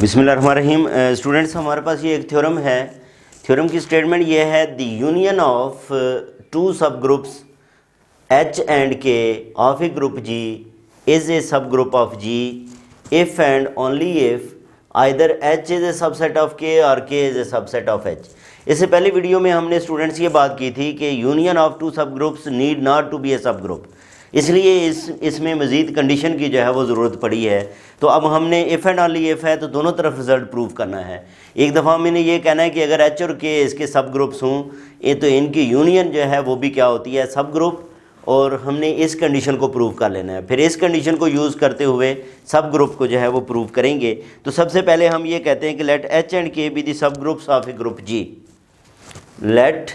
बिस्मिल्लाहिर्रहमानिर्रहीम। स्टूडेंट्स, हमारे पास ये एक थ्योरम है। थ्योरम की स्टेटमेंट ये है, the union of two subgroups H and K of a group G is a subgroup of G if and only if either H is a subset of K और K is a subset of H. इससे पहले video में हमने students ये बात की थी कि union of two subgroups need not to be a subgroup, इसलिए इसमें मज़ीद कंडीशन की जो है वो ज़रूरत पड़ी है। तो अब हमने इफ़ एंड ओनली इफ़ है तो दोनों तरफ रिजल्ट प्रूव करना है। एक दफ़ा मैंने ये कहना है कि अगर एच और के इसके सब ग्रुप्स हों ये तो इनकी यूनियन जो है वो भी क्या होती है, सब ग्रुप। और हमने इस कंडीशन को प्रूव कर लेना है। फिर इस कंडीशन को यूज़ करते हुए सब ग्रुप को जो है वो प्रूव करेंगे। तो सबसे पहले हम ये कहते हैं कि let H and K be the subgroups of a group G. Let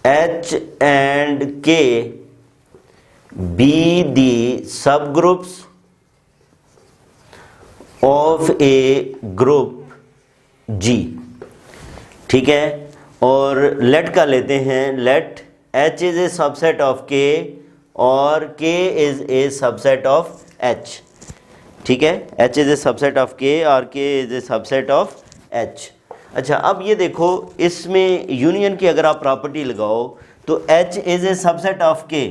H and K be the subgroups of a group G। ठीक है, और let का लेते हैं, let H is a subset of K और K is a subset of H। ठीक है, H is a subset of K और K is a subset of H। अच्छा, अब ये देखो, इसमें यूनियन की अगर आप प्रॉपर्टी लगाओ तो H is a subset of K।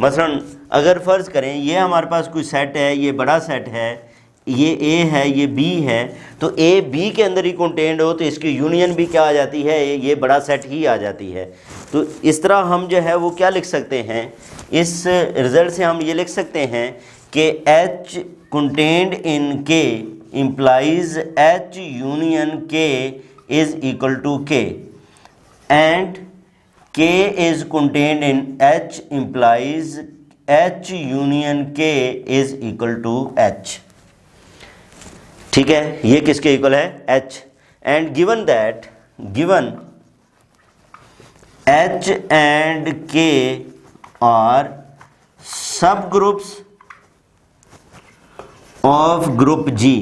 मसलन अगर फ़र्ज़ करें ये हमारे पास कोई सेट है, ये बड़ा सेट है, ये ए है, ये बी है, तो ए बी के अंदर ही कंटेंड हो तो इसकी यूनियन भी क्या आ जाती है, ये बड़ा सेट ही आ जाती है। तो इस तरह हम जो है वो क्या लिख सकते हैं, इस रिज़ल्ट से हम ये लिख सकते हैं कि एच कंटेंड इन के implies H union K is equal to के and K is contained in H implies H union K is equal to H। ठीक है, ये किसके इक्वल है, H। And given that, given H and K are सब groups of group G।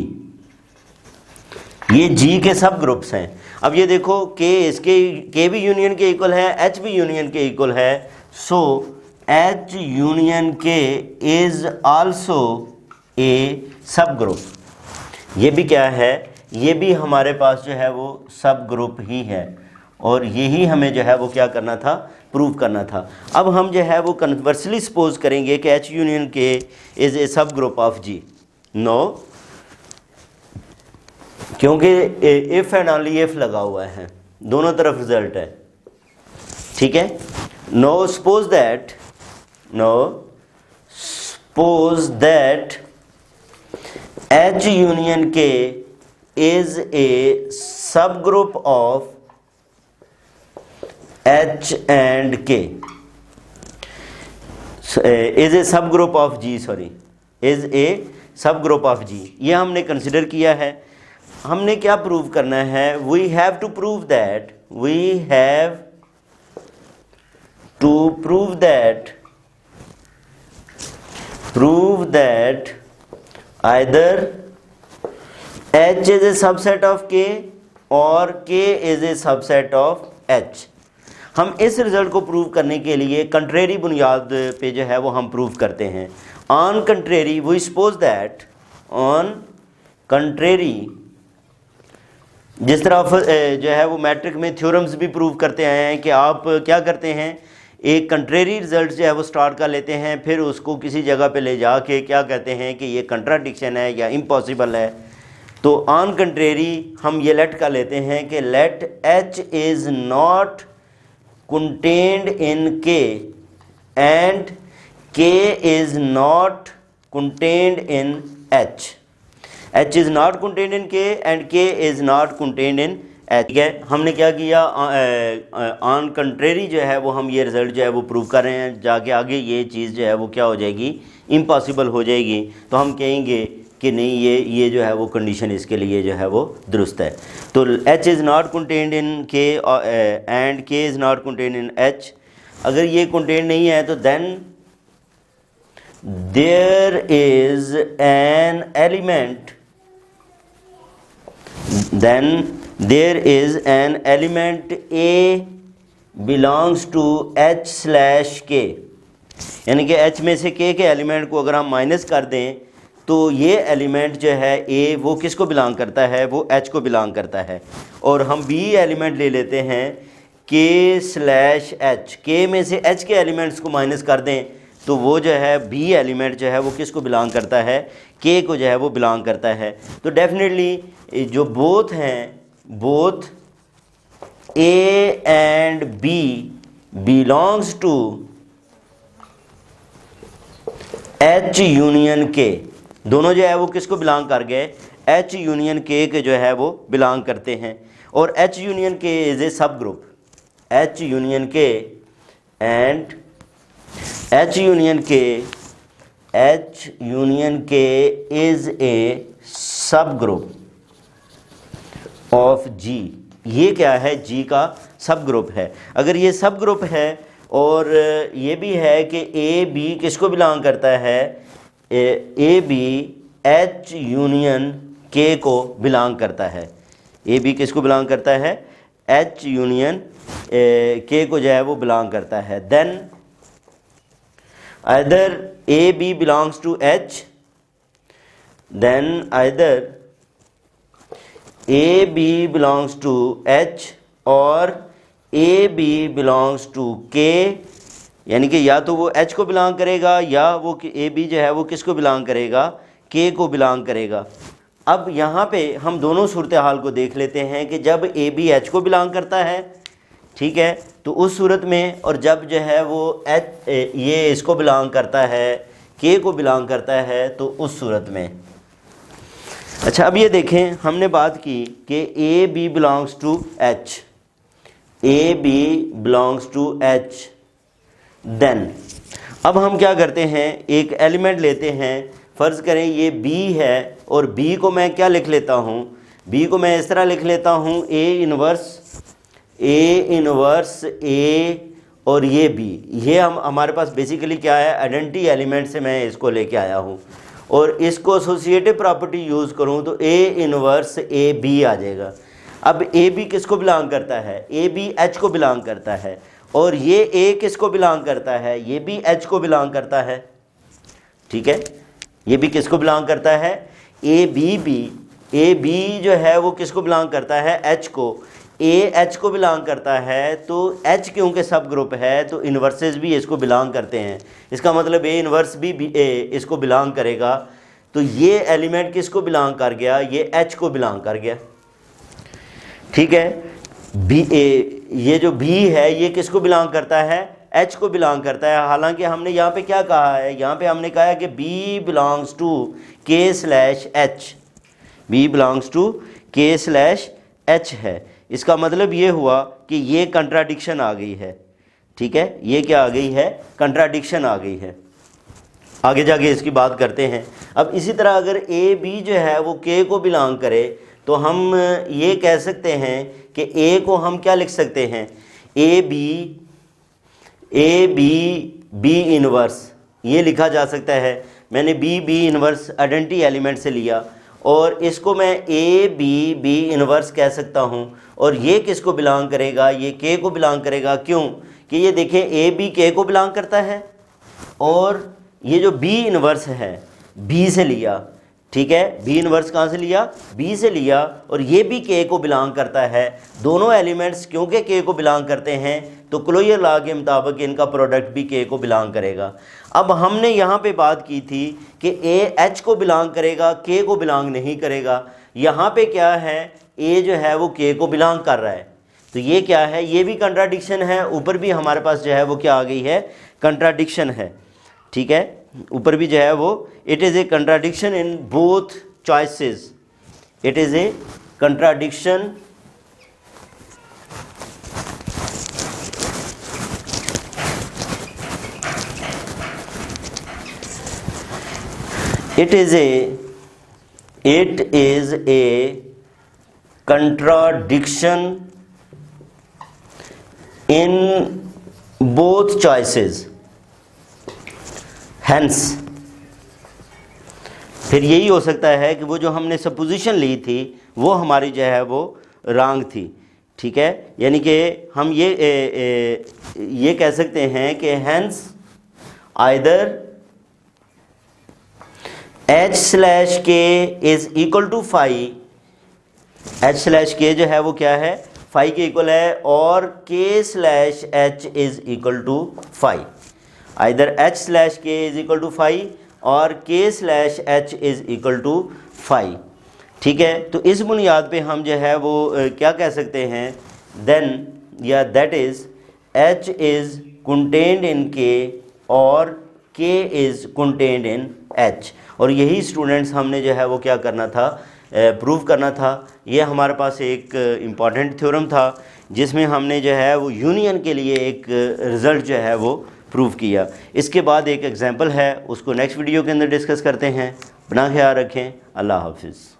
ये G के सब ग्रुप्स हैं। अब ये देखो के इसके के भी यूनियन के इक्वल है, एच भी यूनियन के इक्वल है। So H union K is also a सब ग्रुप। ये भी क्या है, ये भी हमारे पास जो है वो सब ग्रुप ही है और यही हमें जो है वो क्या करना था, प्रूव करना था। अब हम जो है वो कन्वर्सली सपोज करेंगे कि H union K is a subgroup of G. No, क्योंकि इफ़ एंड ओनली इफ लगा हुआ है, दोनों तरफ रिजल्ट है। ठीक है, no suppose that, no suppose that H union K is a subgroup of H and K, is a subgroup of G, sorry, is a subgroup of जी। ये हमने कंसिडर किया है। हमने क्या prove करना है, we have to prove that, we have to prove that either H is a subset of K और K is a subset of H। हम इस रिजल्ट को प्रूव करने के लिए कंट्रेरी बुनियाद पे जो है वो हम प्रूव करते हैं। On contrary we suppose that, on contrary, जिस तरह जो है वो मैट्रिक में थ्योरम्स भी प्रूव करते आए हैं कि आप क्या करते हैं, एक कंट्रेरी रिजल्ट जो है वो स्टार्ट कर लेते हैं, फिर उसको किसी जगह पे ले जाके क्या कहते हैं कि ये कंट्राडिक्शन है या इम्पॉसिबल है। तो ऑन कंट्रेरी हम ये लेट का लेते हैं कि let H is not contained in K and K is not contained in H. H is not contained in K and K is not contained in H। ठीक है, हमने क्या किया, ऑन कंट्रेरी जो है वो हम ये रिज़ल्ट जो है वो प्रूव कर रहे हैं। जाके आगे ये चीज़ जो है वो क्या हो जाएगी, इम्पॉसिबल हो जाएगी। तो हम कहेंगे कि नहीं, ये जो है वो कंडीशन इसके लिए जो है वो दुरुस्त है। तो H is not contained in K and K is not contained in H। अगर ये कंटेन्ड नहीं है तो then there is an element, then there is an element A belongs to H slash K, यानी कि H में से K के एलिमेंट को अगर हम माइनस कर दें तो ये एलिमेंट जो है ए वो किसको बिलोंग करता है, वो एच को बिलोंग करता है। और हम बी एलिमेंट ले लेते हैं के स्लैश एच, के में से एच के एलिमेंट्स को माइनस कर दें तो वो जो है बी एलिमेंट जो है वो किसको बिलोंग करता है, के को जो है वो बिलोंग करता है। तो डेफिनेटली जो बोथ हैं, both a and b belongs to H union K, दोनों जो है वो किसको बिलोंग कर गए, एच यूनियन के जो है वो बिलोंग करते हैं। और H union K is a सब ग्रुप, एच यूनियन के and H union K is a subgroup of जी। ये क्या है, जी का सब ग्रुप है। अगर ये सब ग्रुप है और ये भी है कि ए बी किसको बिलोंग करता है, ए बी एच यूनियन के को बिलोंग करता है, ए बी किसको बिलोंग करता है, एच यूनियन के को जो है वो बिलोंग करता है, then either A B belongs to H, then either A B belongs to H और A B belongs to K, यानी कि या तो वो H को बिलोंग करेगा या वो A B जो है वो किसको बिलोंग करेगा, K को बिलोंग करेगा। अब यहाँ पे हम दोनों सूरत हाल को देख लेते हैं कि जब A B H को बिलोंग करता है, ठीक है, तो उस सूरत में, और जब जो है वो एच ये इसको बिलोंग करता है, के को बिलोंग करता है, तो उस सूरत में। अच्छा, अब ये देखें, हमने बात की कि a b belongs to H, a b belongs to H, then अब हम क्या करते हैं, एक एलिमेंट लेते हैं। फ़र्ज़ करें ये बी है और बी को मैं क्या लिख लेता हूँ, बी को मैं इस तरह लिख लेता हूँ ए इनवर्स ए और ये बी। ये हमारे पास बेसिकली क्या है, आइडेंटिटी एलिमेंट से मैं इसको लेके आया हूँ और इसको एसोसिएटिव प्रॉपर्टी यूज़ करूँ तो ए इनवर्स ए बी आ जाएगा। अब ए बी किसको बिलोंग करता है, ए बी एच को बिलोंग करता है, और ये ए किसको बिलोंग करता है, ये भी एच को बिलोंग करता है, ठीक है, ये भी किसको बिलोंग करता है, ए बी जो है वो किसको बिलोंग करता है, एच को, ए एच को बिलोंग करता है, तो एच क्योंकि सब ग्रुप है तो इन्वर्सेस भी इसको बिलोंग करते हैं। इसका मतलब ए इन्वर्स भी इसको बिलोंग करेगा। तो ये एलिमेंट किसको बिलोंग कर गया, ये एच को बिलोंग कर गया, ठीक है। बी ये जो बी है ये किसको बिलोंग करता है, एच को बिलोंग करता है। हालांकि हमने यहाँ पे क्या कहा है, यहाँ पे हमने कहा है कि b belongs to K slash H, b belongs to K slash H है। इसका मतलब ये हुआ कि ये कंट्राडिक्शन आ गई है, ठीक है, ये क्या आ गई है, कंट्राडिक्शन आ गई है। आगे जाके इसकी बात करते हैं। अब इसी तरह अगर ए बी जो है वो के को बिलोंग करे तो हम ये कह सकते हैं कि ए को हम क्या लिख सकते हैं, ए बी इनवर्स, ये लिखा जा सकता है। मैंने बी इनवर्स आइडेंटिटी एलिमेंट से लिया और इसको मैं ए बी इनवर्स कह सकता हूँ, और ये किसको बिलोंग करेगा, ये के को बिलोंग करेगा। क्यों कि ये देखें ए बी के को बिलोंग करता है और ये जो बी इनवर्स है बी से लिया, ठीक है, बी इनवर्स कहाँ से लिया, बी से लिया, और ये भी के को बिलोंग करता है। दोनों एलिमेंट्स क्योंकि के को बिलोंग करते हैं तो क्लोजर लॉ के मुताबिक इनका प्रोडक्ट भी के को बिलोंग करेगा। अब हमने यहाँ पे बात की थी कि ए एच को बिलोंग करेगा, के को बिलोंग नहीं करेगा। यहाँ पे क्या है, ए जो है वो के को बिलोंग कर रहा है, तो ये क्या है, ये भी कंट्राडिक्शन है। ऊपर भी हमारे पास जो है वो क्या आ गई है, कंट्राडिक्शन है, ठीक है, ऊपर भी जो है वो it is a contradiction in both choices, it is a contradiction it is a contradiction in both choices, hence फिर यही हो सकता है कि वो जो हमने सपोजिशन ली थी वो हमारी जो है वो रॉन्ग थी, ठीक है। यानी कि हम ये कह सकते हैं कि hence either H slash K is equal to phi, H slash K जो है वो क्या है, फाई के इक्वल है, और K slash H is equal to phi. Either H slash K is equal to phi और K slash H is equal to phi. ठीक है, तो इस बुनियाद पे हम जो है वो क्या कह सकते हैं, देन या that is H is contained in के और K is contained in H. और यही स्टूडेंट्स हमने जो है वो क्या करना था, प्रूव करना था। ये हमारे पास एक इम्पॉर्टेंट थ्योरम था जिसमें हमने जो है वो यूनियन के लिए एक रिज़ल्ट जो है वो प्रूव किया। इसके बाद एक एग्जांपल है, उसको नेक्स्ट वीडियो के अंदर डिस्कस करते हैं। अपना ख्याल रखें। अल्लाह हाफिज़।